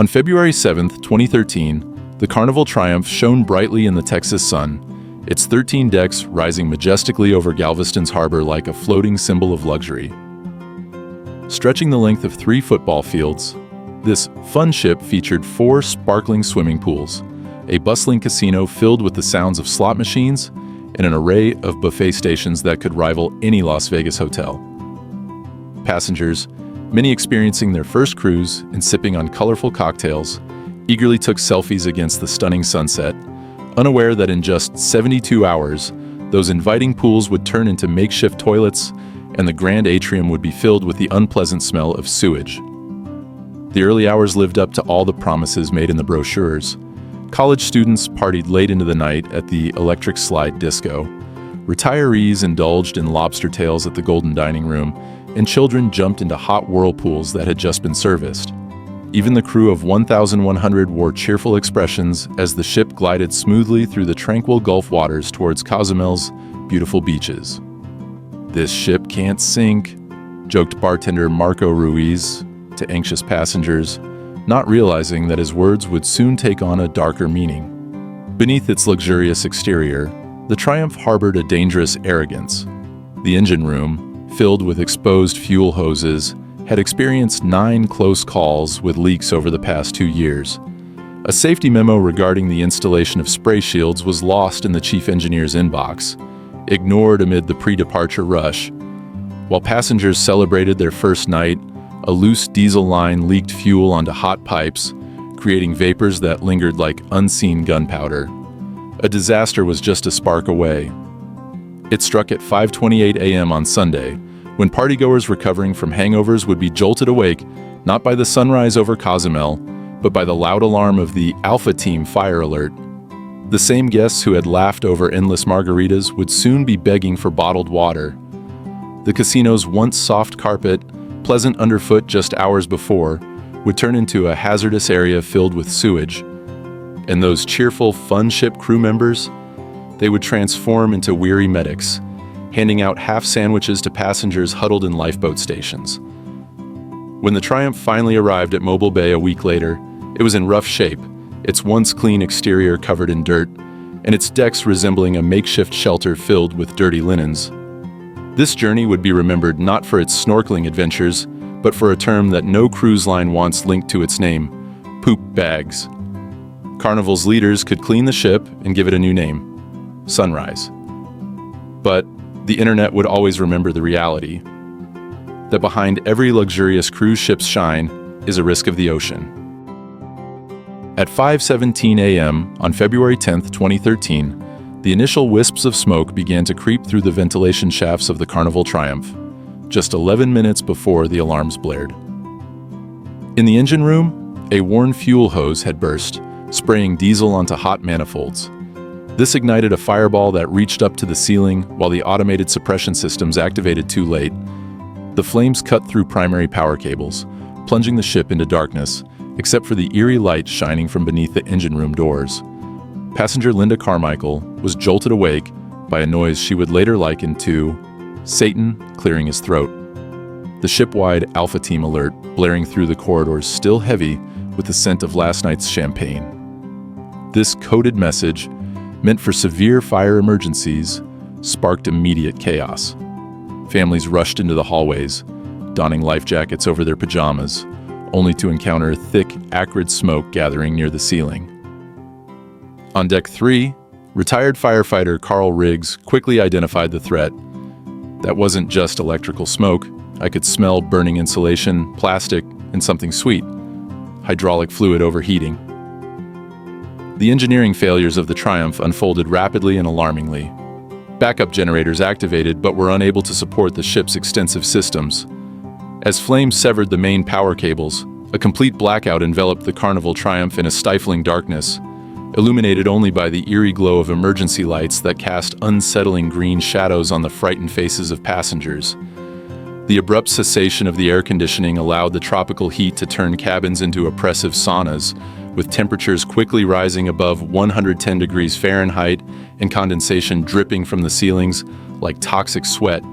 On February 7th, 2013, the Carnival Triumph shone brightly in the Texas sun, its 13 decks rising majestically over Galveston's harbor like a floating symbol of luxury. Stretching the length of 3 football fields, this fun ship featured 4 sparkling swimming pools, a bustling casino filled with the sounds of slot machines, and an array of buffet stations that could rival any Las Vegas hotel. Passengers, many experiencing their first cruise and sipping on colorful cocktails, eagerly took selfies against the stunning sunset, unaware that in just 72 hours, those inviting pools would turn into makeshift toilets and the grand atrium would be filled with the unpleasant smell of sewage. The early hours lived up to all the promises made in the brochures. College students partied late into the night at the electric slide disco. Retirees indulged in lobster tails at the Golden Dining Room, and children jumped into hot whirlpools that had just been serviced. Even the crew of 1,100 wore cheerful expressions as the ship glided smoothly through the tranquil Gulf waters towards Cozumel's beautiful beaches. "This ship can't sink," joked bartender Marco Ruiz to anxious passengers, not realizing that his words would soon take on a darker meaning. Beneath its luxurious exterior, the Triumph harbored a dangerous arrogance. The engine room, filled with exposed fuel hoses, had experienced 9 close calls with leaks over the past 2 years. A safety memo regarding the installation of spray shields was lost in the chief engineer's inbox, ignored amid the pre-departure rush. While passengers celebrated their first night, a loose diesel line leaked fuel onto hot pipes, creating vapors that lingered like unseen gunpowder. A disaster was just a spark away. It struck at 5:28 a.m. on Sunday, when partygoers recovering from hangovers would be jolted awake not by the sunrise over Cozumel, but by the loud alarm of the Alpha Team fire alert. The same guests who had laughed over endless margaritas would soon be begging for bottled water. The casino's once soft carpet, pleasant underfoot just hours before, would turn into a hazardous area filled with sewage. And those cheerful fun ship crew members, they would transform into weary medics, handing out half sandwiches to passengers huddled in lifeboat stations. When the Triumph finally arrived at Mobile Bay a week later, it was in rough shape, its once clean exterior covered in dirt, and its decks resembling a makeshift shelter filled with dirty linens. This journey would be remembered not for its snorkeling adventures, but for a term that no cruise line once linked to its name: poop bags. Carnival's leaders could clean the ship and give it a new name: Sunrise. But the internet would always remember the reality that behind every luxurious cruise ship's shine is a risk of the ocean. At 5:17 a.m. on February 10, 2013, the initial wisps of smoke began to creep through the ventilation shafts of the Carnival Triumph, just 11 minutes before the alarms blared. In the engine room, a worn fuel hose had burst, spraying diesel onto hot manifolds. This ignited a fireball that reached up to the ceiling while the automated suppression systems activated too late. The flames cut through primary power cables, plunging the ship into darkness, except for the eerie light shining from beneath the engine room doors. Passenger Linda Carmichael was jolted awake by a noise she would later liken to Satan clearing his throat. The ship-wide Alpha Team alert blaring through the corridors, still heavy with the scent of last night's champagne. This coded message, meant for severe fire emergencies, sparked immediate chaos. Families rushed into the hallways, donning life jackets over their pajamas, only to encounter thick, acrid smoke gathering near the ceiling. On Deck 3, retired firefighter Carl Riggs quickly identified the threat. That wasn't just electrical smoke. I could smell burning insulation, plastic, and something sweet: hydraulic fluid overheating. The engineering failures of the Triumph unfolded rapidly and alarmingly. Backup generators activated but were unable to support the ship's extensive systems. As flames severed the main power cables, a complete blackout enveloped the Carnival Triumph in a stifling darkness, illuminated only by the eerie glow of emergency lights that cast unsettling green shadows on the frightened faces of passengers. The abrupt cessation of the air conditioning allowed the tropical heat to turn cabins into oppressive saunas, with temperatures quickly rising above 110 degrees Fahrenheit and condensation dripping from the ceilings like toxic sweat.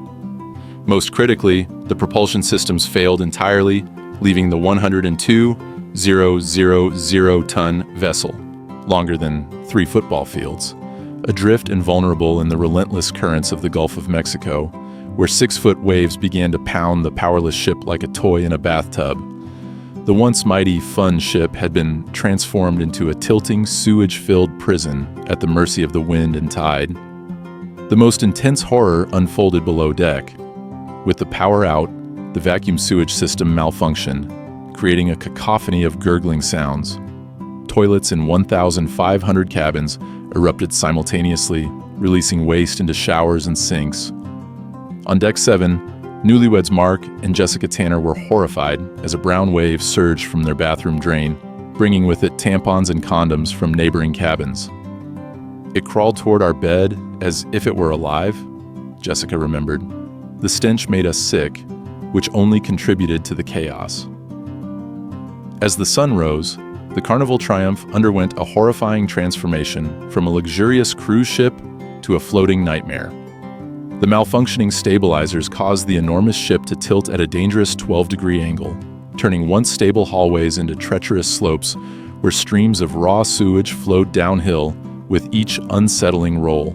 Most critically, the propulsion systems failed entirely, leaving the 102, 2.000-ton vessel, longer than 3 football fields, adrift and vulnerable in the relentless currents of the Gulf of Mexico, where 6-foot waves began to pound the powerless ship like a toy in a bathtub. The once mighty, fun ship had been transformed into a tilting, sewage-filled prison at the mercy of the wind and tide. The most intense horror unfolded below deck. With the power out, the vacuum sewage system malfunctioned, creating a cacophony of gurgling sounds. Toilets in 1,500 cabins erupted simultaneously, releasing waste into showers and sinks. On Deck 7, newlyweds Mark and Jessica Tanner were horrified as a brown wave surged from their bathroom drain, bringing with it tampons and condoms from neighboring cabins. It crawled toward our bed as if it were alive, Jessica remembered. The stench made us sick, which only contributed to the chaos. As the sun rose, the Carnival Triumph underwent a horrifying transformation from a luxurious cruise ship to a floating nightmare. The malfunctioning stabilizers caused the enormous ship to tilt at a dangerous 12-degree angle, turning once stable hallways into treacherous slopes where streams of raw sewage flowed downhill with each unsettling roll.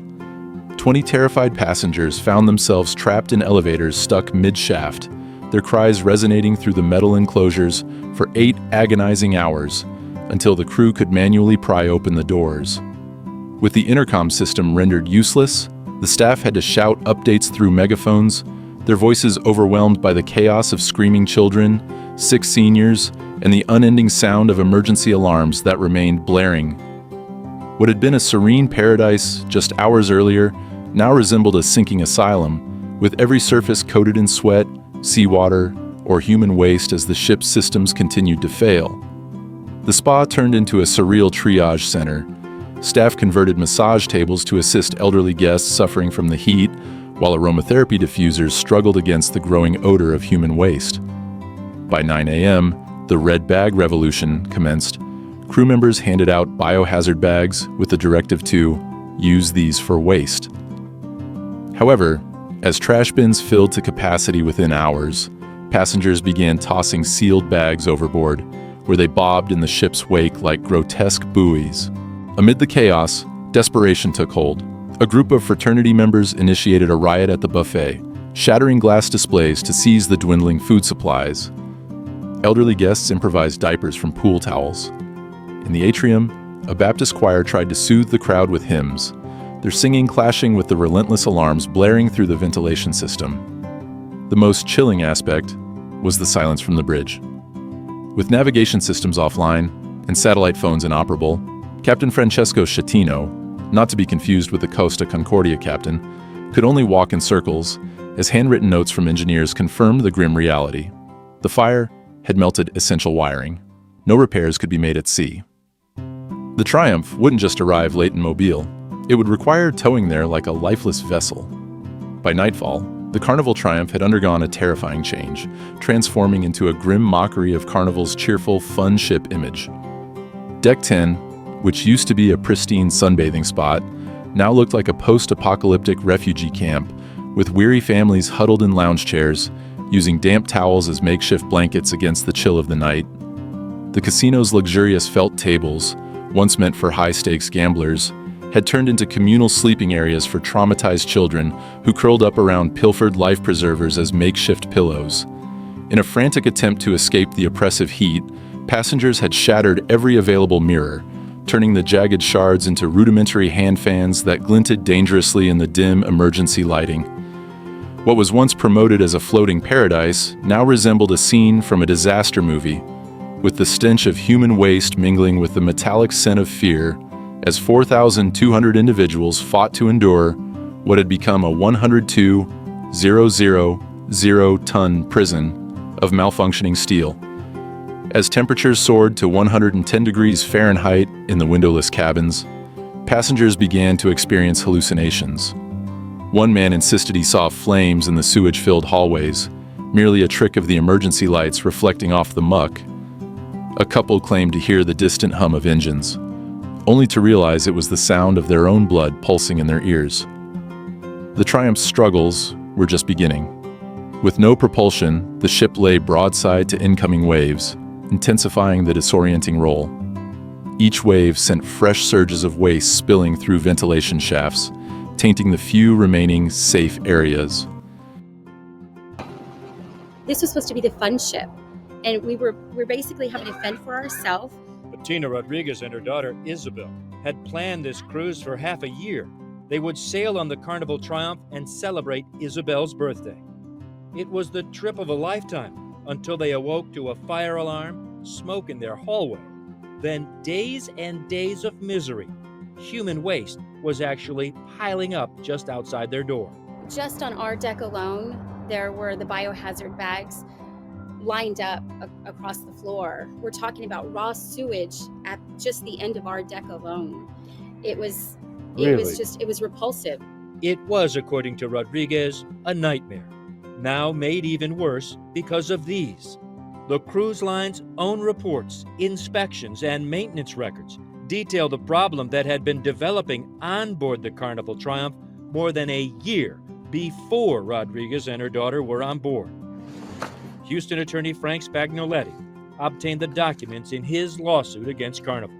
20 terrified passengers found themselves trapped in elevators stuck mid-shaft, their cries resonating through the metal enclosures for 8 agonizing hours until the crew could manually pry open the doors. With the intercom system rendered useless, the staff had to shout updates through megaphones, their voices overwhelmed by the chaos of screaming children, sick seniors, and the unending sound of emergency alarms that remained blaring. What had been a serene paradise just hours earlier now resembled a sinking asylum, with every surface coated in sweat, seawater, or human waste as the ship's systems continued to fail. The spa turned into a surreal triage center. Staff converted massage tables to assist elderly guests suffering from the heat, while aromatherapy diffusers struggled against the growing odor of human waste. By 9 a.m., the red bag revolution commenced. Crew members handed out biohazard bags with the directive to use these for waste. However, as trash bins filled to capacity within hours, passengers began tossing sealed bags overboard, where they bobbed in the ship's wake like grotesque buoys. Amid the chaos, desperation took hold. A group of fraternity members initiated a riot at the buffet, shattering glass displays to seize the dwindling food supplies. Elderly guests improvised diapers from pool towels. In the atrium, a Baptist choir tried to soothe the crowd with hymns, their singing clashing with the relentless alarms blaring through the ventilation system. The most chilling aspect was the silence from the bridge. With navigation systems offline and satellite phones inoperable, Captain Francesco Schettino, not to be confused with the Costa Concordia captain, could only walk in circles as handwritten notes from engineers confirmed the grim reality. The fire had melted essential wiring. No repairs could be made at sea. The Triumph wouldn't just arrive late in Mobile. It would require towing there like a lifeless vessel. By nightfall, the Carnival Triumph had undergone a terrifying change, transforming into a grim mockery of Carnival's cheerful, fun ship image. Deck 10, which used to be a pristine sunbathing spot, now looked like a post-apocalyptic refugee camp, with weary families huddled in lounge chairs, using damp towels as makeshift blankets against the chill of the night. The casino's luxurious felt tables, once meant for high-stakes gamblers, had turned into communal sleeping areas for traumatized children who curled up around pilfered life preservers as makeshift pillows. In a frantic attempt to escape the oppressive heat, passengers had shattered every available mirror, turning the jagged shards into rudimentary hand fans that glinted dangerously in the dim emergency lighting. What was once promoted as a floating paradise now resembled a scene from a disaster movie, with the stench of human waste mingling with the metallic scent of fear as 4,200 individuals fought to endure what had become a 102,000-ton prison of malfunctioning steel. As temperatures soared to 110 degrees Fahrenheit in the windowless cabins, passengers began to experience hallucinations. One man insisted he saw flames in the sewage-filled hallways, merely a trick of the emergency lights reflecting off the muck. A couple claimed to hear the distant hum of engines, only to realize it was the sound of their own blood pulsing in their ears. The Triumph's struggles were just beginning. With no propulsion, the ship lay broadside to incoming waves, intensifying the disorienting roll. Each wave sent fresh surges of waste spilling through ventilation shafts, tainting the few remaining safe areas. This was supposed to be the fun ship, and we're basically having to fend for ourselves. Bettina Rodriguez and her daughter Isabel had planned this cruise for half a year. They would sail on the Carnival Triumph and celebrate Isabel's birthday. It was the trip of a lifetime until they awoke to a fire alarm, smoke in their hallway, then days and days of misery. Human waste was actually piling up just outside their door. Just on our deck alone, there were the biohazard bags lined up across the floor. We're talking about raw sewage at just the end of our deck alone. It was repulsive. It was, according to Rodriguez, a nightmare, now made even worse because of these. The cruise line's own reports, inspections, and maintenance records detail the problem that had been developing on board the Carnival Triumph more than a year before Rodriguez and her daughter were on board. Houston attorney Frank Spagnoletti obtained the documents in his lawsuit against Carnival.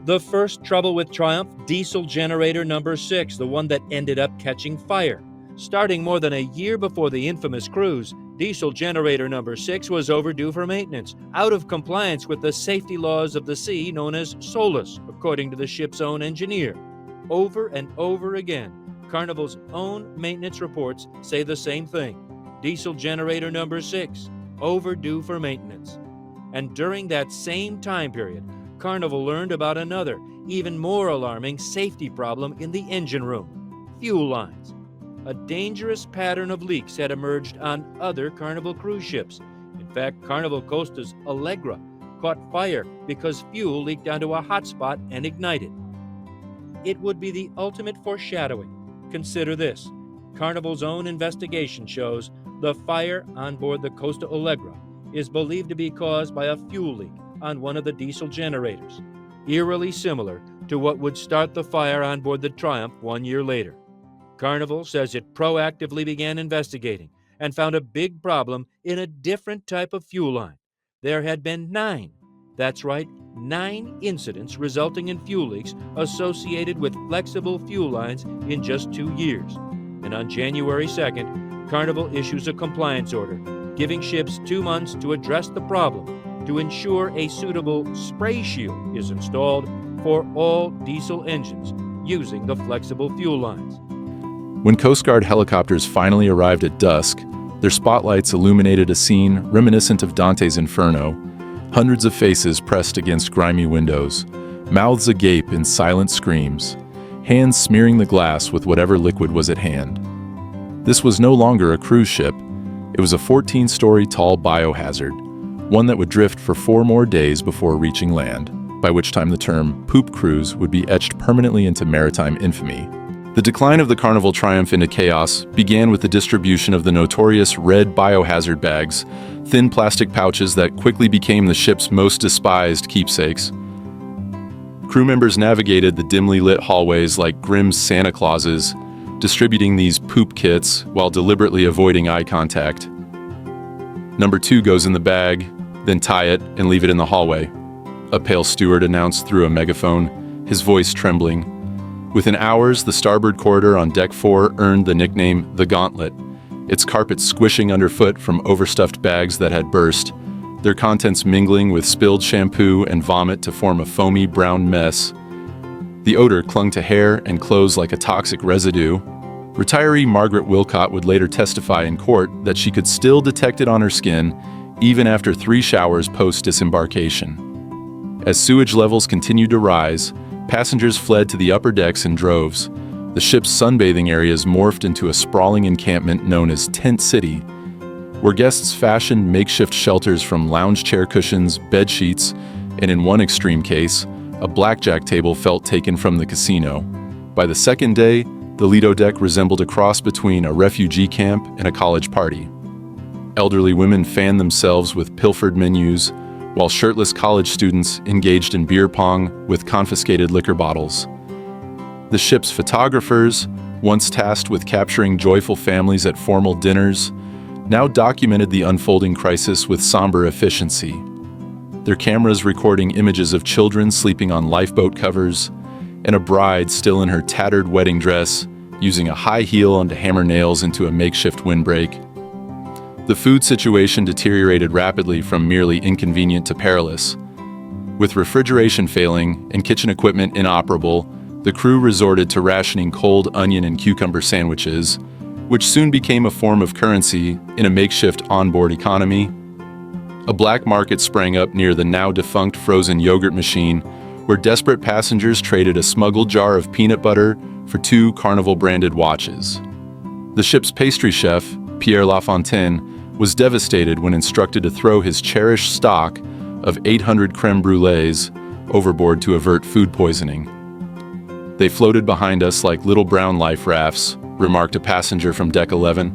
The first trouble with Triumph, diesel generator number 6, the one that ended up catching fire. Starting more than a year before the infamous cruise, diesel generator number 6 was overdue for maintenance, out of compliance with the safety laws of the sea known as SOLAS, according to the ship's own engineer. Over and over again, Carnival's own maintenance reports say the same thing. Diesel generator number 6, overdue for maintenance. And during that same time period, Carnival learned about another, even more alarming safety problem in the engine room: fuel lines. A dangerous pattern of leaks had emerged on other Carnival cruise ships. In fact, Carnival Costa's Allegra caught fire because fuel leaked onto a hotspot and ignited. It would be the ultimate foreshadowing. Consider this. Carnival's own investigation shows the fire on board the Costa Allegra is believed to be caused by a fuel leak on one of the diesel generators, eerily similar to what would start the fire on board the Triumph 1 year later. Carnival says it proactively began investigating and found a big problem in a different type of fuel line. There had been 9 incidents resulting in fuel leaks associated with flexible fuel lines in just 2 years. And on January 2nd, Carnival issues a compliance order, giving ships 2 months to address the problem to ensure a suitable spray shield is installed for all diesel engines using the flexible fuel lines. When Coast Guard helicopters finally arrived at dusk, their spotlights illuminated a scene reminiscent of Dante's Inferno. Hundreds of faces pressed against grimy windows, mouths agape in silent screams, hands smearing the glass with whatever liquid was at hand. This was no longer a cruise ship. It was a 14-story tall biohazard, one that would drift for 4 more days before reaching land, by which time the term poop cruise would be etched permanently into maritime infamy. The decline of the Carnival Triumph into chaos began with the distribution of the notorious red biohazard bags, thin plastic pouches that quickly became the ship's most despised keepsakes. Crew members navigated the dimly lit hallways like grim Santa Clauses, distributing these poop kits while deliberately avoiding eye contact. Number 2 goes in the bag, then tie it and leave it in the hallway, a pale steward announced through a megaphone, his voice trembling. Within hours, the starboard corridor on Deck 4 earned the nickname The Gauntlet, its carpet squishing underfoot from overstuffed bags that had burst, their contents mingling with spilled shampoo and vomit to form a foamy brown mess. The odor clung to hair and clothes like a toxic residue. Retiree Margaret Wilcott would later testify in court that she could still detect it on her skin, even after 3 showers post-disembarkation. As sewage levels continued to rise, passengers fled to the upper decks in droves. The ship's sunbathing areas morphed into a sprawling encampment known as Tent City, where guests fashioned makeshift shelters from lounge chair cushions, bed sheets, and in one extreme case, a blackjack table felt taken from the casino. By the second day, the Lido deck resembled a cross between a refugee camp and a college party. Elderly women fanned themselves with pilfered menus, while shirtless college students engaged in beer pong with confiscated liquor bottles. The ship's photographers, once tasked with capturing joyful families at formal dinners, now documented the unfolding crisis with somber efficiency. their cameras recording images of children sleeping on lifeboat covers, and a bride still in her tattered wedding dress, using a high heel to hammer nails into a makeshift windbreak. The food situation deteriorated rapidly from merely inconvenient to perilous. With refrigeration failing and kitchen equipment inoperable, the crew resorted to rationing cold onion and cucumber sandwiches, which soon became a form of currency in a makeshift onboard economy. A black market sprang up near the now-defunct frozen yogurt machine, where desperate passengers traded a smuggled jar of peanut butter for 2 Carnival-branded watches. The ship's pastry chef, Pierre Lafontaine, was devastated when instructed to throw his cherished stock of 800 creme brulees overboard to avert food poisoning. "They floated behind us like little brown life rafts," remarked a passenger from Deck 11.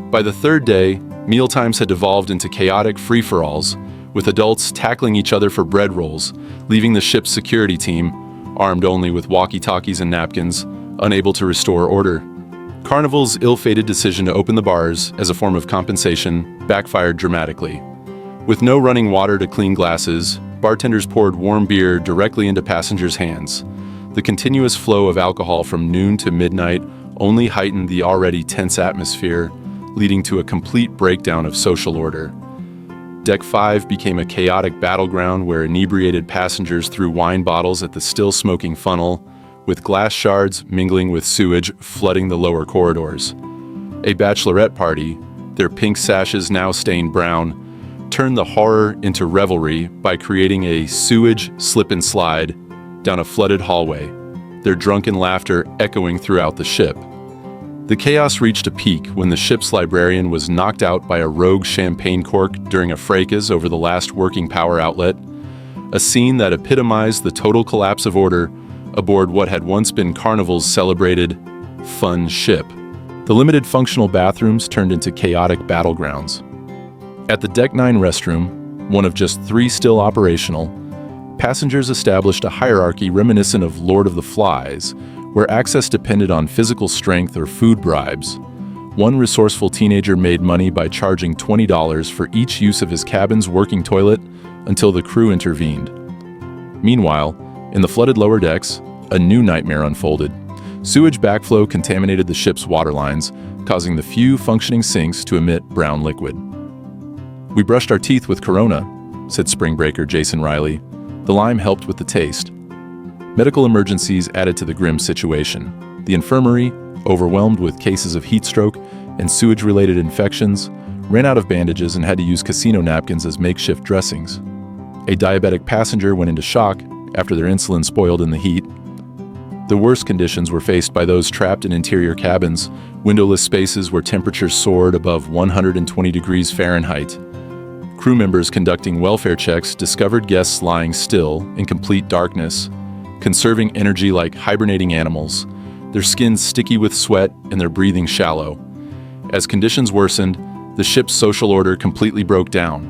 By the third day, mealtimes had devolved into chaotic free-for-alls, with adults tackling each other for bread rolls, leaving the ship's security team, armed only with walkie-talkies and napkins, unable to restore order. Carnival's ill-fated decision to open the bars as a form of compensation backfired dramatically. With no running water to clean glasses, bartenders poured warm beer directly into passengers' hands. The continuous flow of alcohol from noon to midnight only heightened the already tense atmosphere, leading to a complete breakdown of social order. Deck 5 became a chaotic battleground where inebriated passengers threw wine bottles at the still-smoking funnel, with glass shards mingling with sewage flooding the lower corridors. A bachelorette party, their pink sashes now stained brown, turned the horror into revelry by creating a sewage slip and slide down a flooded hallway, their drunken laughter echoing throughout the ship. The chaos reached a peak when the ship's librarian was knocked out by a rogue champagne cork during a fracas over the last working power outlet, a scene that epitomized the total collapse of order aboard what had once been Carnival's celebrated fun ship. The limited functional bathrooms turned into chaotic battlegrounds. At the Deck 9 restroom, one of just 3 still operational, passengers established a hierarchy reminiscent of Lord of the Flies, where access depended on physical strength or food bribes. One resourceful teenager made money by charging $20 for each use of his cabin's working toilet until the crew intervened. Meanwhile, in the flooded lower decks, a new nightmare unfolded. Sewage backflow contaminated the ship's water lines, causing the few functioning sinks to emit brown liquid. "We brushed our teeth with Corona," said spring breaker Jason Riley. "The lime helped with the taste." Medical emergencies added to the grim situation. The infirmary, overwhelmed with cases of heat stroke and sewage-related infections, ran out of bandages and had to use casino napkins as makeshift dressings. A diabetic passenger went into shock after their insulin spoiled in the heat. The worst conditions were faced by those trapped in interior cabins, windowless spaces where temperatures soared above 120 degrees Fahrenheit. Crew members conducting welfare checks discovered guests lying still in complete darkness, conserving energy like hibernating animals, their skins sticky with sweat and their breathing shallow. As conditions worsened, the ship's social order completely broke down.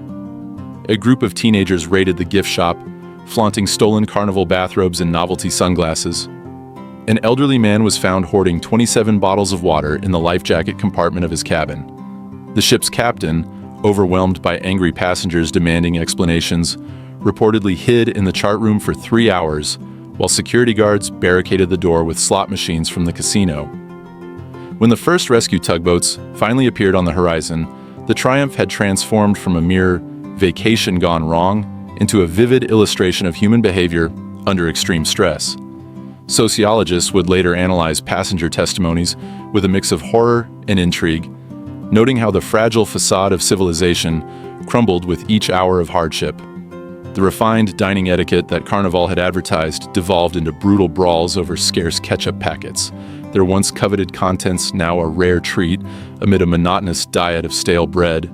A group of teenagers raided the gift shop, flaunting stolen Carnival bathrobes and novelty sunglasses. An elderly man was found hoarding 27 bottles of water in the life jacket compartment of his cabin. The ship's captain, overwhelmed by angry passengers demanding explanations, reportedly hid in the chart room for 3 hours, while security guards barricaded the door with slot machines from the casino. When the first rescue tugboats finally appeared on the horizon, the Triumph had transformed from a mere vacation gone wrong into a vivid illustration of human behavior under extreme stress. Sociologists would later analyze passenger testimonies with a mix of horror and intrigue, noting how the fragile facade of civilization crumbled with each hour of hardship. The refined dining etiquette that Carnival had advertised devolved into brutal brawls over scarce ketchup packets, their once coveted contents now a rare treat amid a monotonous diet of stale bread.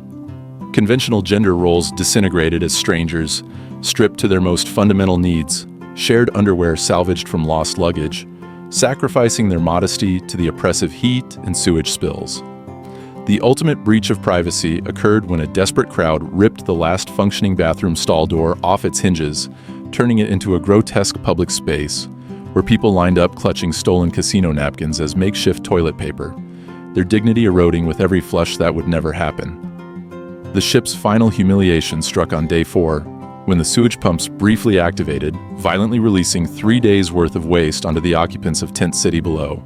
Conventional gender roles disintegrated as strangers, stripped to their most fundamental needs, shared underwear salvaged from lost luggage, sacrificing their modesty to the oppressive heat and sewage spills. The ultimate breach of privacy occurred when a desperate crowd ripped the last functioning bathroom stall door off its hinges, turning it into a grotesque public space, where people lined up clutching stolen casino napkins as makeshift toilet paper, their dignity eroding with every flush that would never happen. The ship's final humiliation struck on day 4, when the sewage pumps briefly activated, violently releasing 3 days' worth of waste onto the occupants of Tent City below.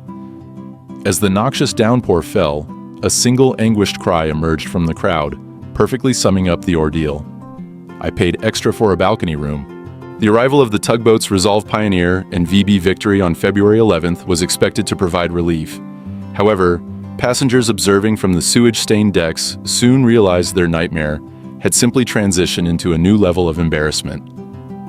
As the noxious downpour fell, a single anguished cry emerged from the crowd, perfectly summing up the ordeal. "I paid extra for a balcony room." The arrival of the tugboats Resolve Pioneer and VB Victory on February 11th was expected to provide relief. However, passengers observing from the sewage-stained decks soon realized their nightmare had simply transitioned into a new level of embarrassment.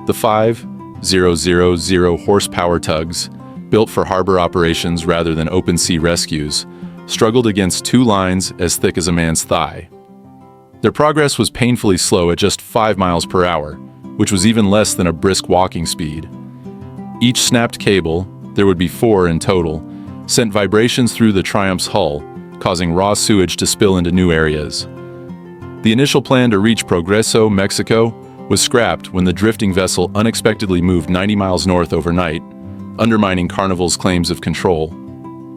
The 5,000 horsepower tugs, built for harbor operations rather than open-sea rescues, struggled against 2 lines as thick as a man's thigh. Their progress was painfully slow at just 5 miles per hour, which was even less than a brisk walking speed. Each snapped cable, there would be 4 in total, sent vibrations through the Triumph's hull, causing raw sewage to spill into new areas. The initial plan to reach Progreso, Mexico, was scrapped when the drifting vessel unexpectedly moved 90 miles north overnight, undermining Carnival's claims of control.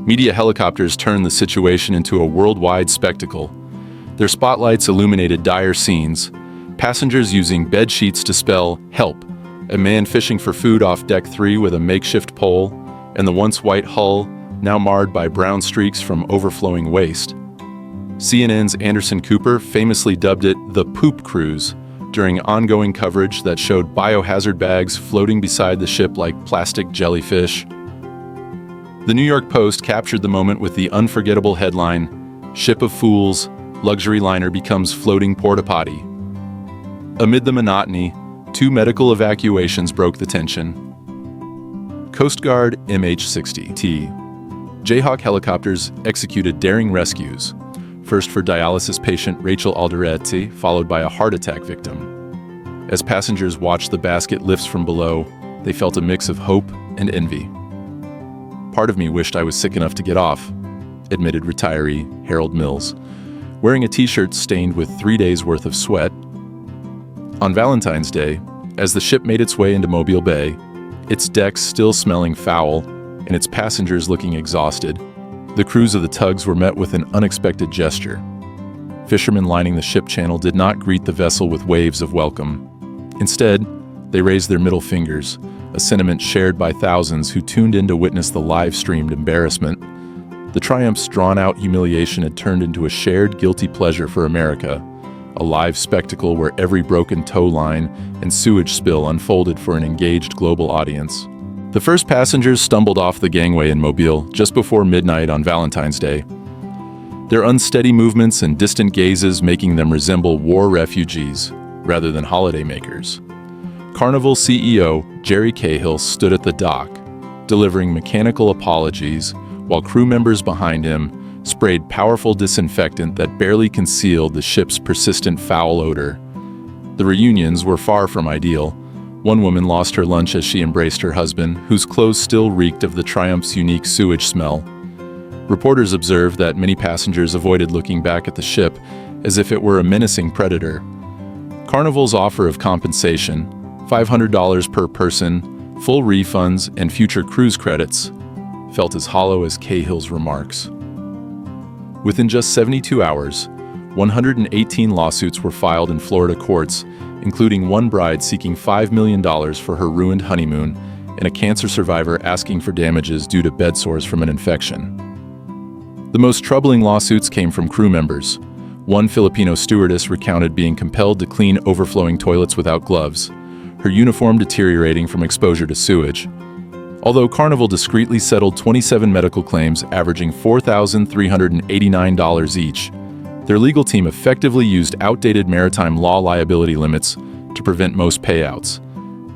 Media helicopters turned the situation into a worldwide spectacle. Their spotlights illuminated dire scenes, passengers using bed sheets to spell "help," a man fishing for food off Deck 3 with a makeshift pole, and the once white hull now marred by brown streaks from overflowing waste. CNN's Anderson Cooper famously dubbed it the "poop cruise" during ongoing coverage that showed biohazard bags floating beside the ship like plastic jellyfish. The New York Post captured the moment with the unforgettable headline, "Ship of Fools, Luxury Liner Becomes Floating Porta-Potty." Amid the monotony, 2 medical evacuations broke the tension. Coast Guard MH-60T. Jayhawk helicopters executed daring rescues, first for dialysis patient Rachel Alderetti, followed by a heart attack victim. As passengers watched the basket lifts from below, they felt a mix of hope and envy. "Part of me wished I was sick enough to get off," admitted retiree Harold Mills, wearing a t-shirt stained with 3 days' worth of sweat. On Valentine's Day, as the ship made its way into Mobile Bay, its decks still smelling foul and its passengers looking exhausted, the crews of the tugs were met with an unexpected gesture. Fishermen lining the ship channel did not greet the vessel with waves of welcome. Instead, they raised their middle fingers, a sentiment shared by thousands who tuned in to witness the live-streamed embarrassment. The Triumph's drawn-out humiliation had turned into a shared guilty pleasure for America, a live spectacle where every broken tow line and sewage spill unfolded for an engaged global audience. The first passengers stumbled off the gangway in Mobile just before midnight on Valentine's Day, their unsteady movements and distant gazes making them resemble war refugees rather than holidaymakers. Carnival CEO Jerry Cahill stood at the dock, delivering mechanical apologies, while crew members behind him sprayed powerful disinfectant that barely concealed the ship's persistent foul odor. The reunions were far from ideal. One woman lost her lunch as she embraced her husband, whose clothes still reeked of the Triumph's unique sewage smell. Reporters observed that many passengers avoided looking back at the ship as if it were a menacing predator. Carnival's offer of compensation, $500 per person, full refunds, and future cruise credits, felt as hollow as Cahill's remarks. Within just 72 hours, 118 lawsuits were filed in Florida courts, including one bride seeking $5 million for her ruined honeymoon and a cancer survivor asking for damages due to bed sores from an infection. The most troubling lawsuits came from crew members. One Filipino stewardess recounted being compelled to clean overflowing toilets without gloves, her uniform deteriorating from exposure to sewage. Although Carnival discreetly settled 27 medical claims averaging $4,389 each, their legal team effectively used outdated maritime law liability limits to prevent most payouts.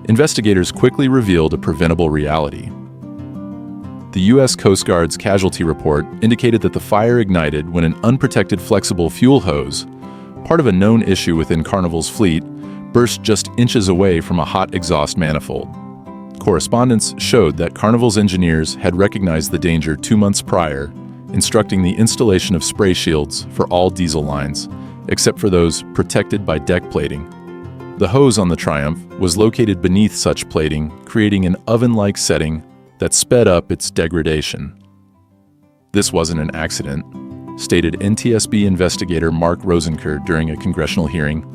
Investigators quickly revealed a preventable reality. The U.S. Coast Guard's casualty report indicated that the fire ignited when an unprotected flexible fuel hose, part of a known issue within Carnival's fleet, burst just inches away from a hot exhaust manifold. Correspondence showed that Carnival's engineers had recognized the danger 2 months prior, instructing the installation of spray shields for all diesel lines, except for those protected by deck plating. The hose on the Triumph was located beneath such plating, creating an oven-like setting that sped up its degradation. "This wasn't an accident," stated NTSB investigator Mark Rosenker during a congressional hearing.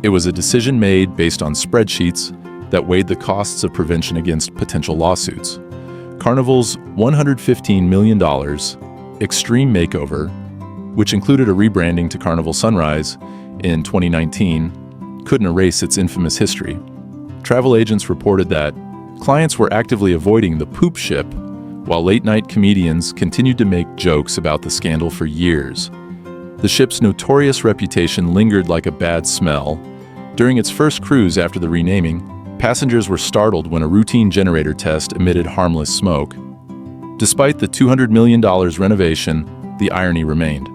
It was a decision made based on spreadsheets that weighed the costs of prevention against potential lawsuits. Carnival's $115 million extreme makeover, which included a rebranding to Carnival Sunrise in 2019, couldn't erase its infamous history. Travel agents reported that clients were actively avoiding the poop ship, while late-night comedians continued to make jokes about the scandal for years. The ship's notorious reputation lingered like a bad smell. During its first cruise after the renaming, passengers were startled when a routine generator test emitted harmless smoke. Despite the $200 million renovation, the irony remained.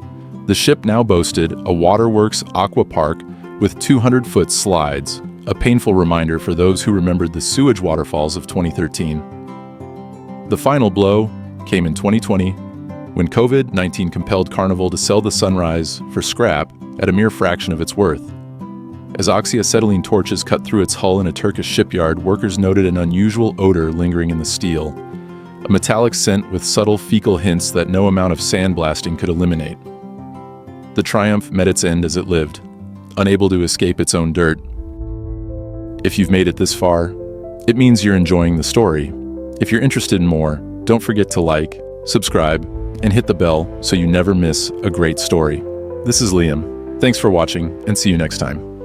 The ship now boasted a waterworks aqua park with 200-foot slides, a painful reminder for those who remembered the Sewage waterfalls of 2013. The final blow came in 2020, when COVID-19 compelled Carnival to sell the Sunrise for scrap at a mere fraction of its worth. As oxyacetylene torches cut through its hull in a Turkish shipyard, workers noted an unusual odor lingering in the steel, a metallic scent with subtle fecal hints that no amount of sandblasting could eliminate. The Triumph met its end as it lived, unable to escape its own dirt. If you've made it this far, it means you're enjoying the story. If you're interested in more, don't forget to like, subscribe, and hit the bell so you never miss a great story. This is Liam. Thanks for watching, and see you next time.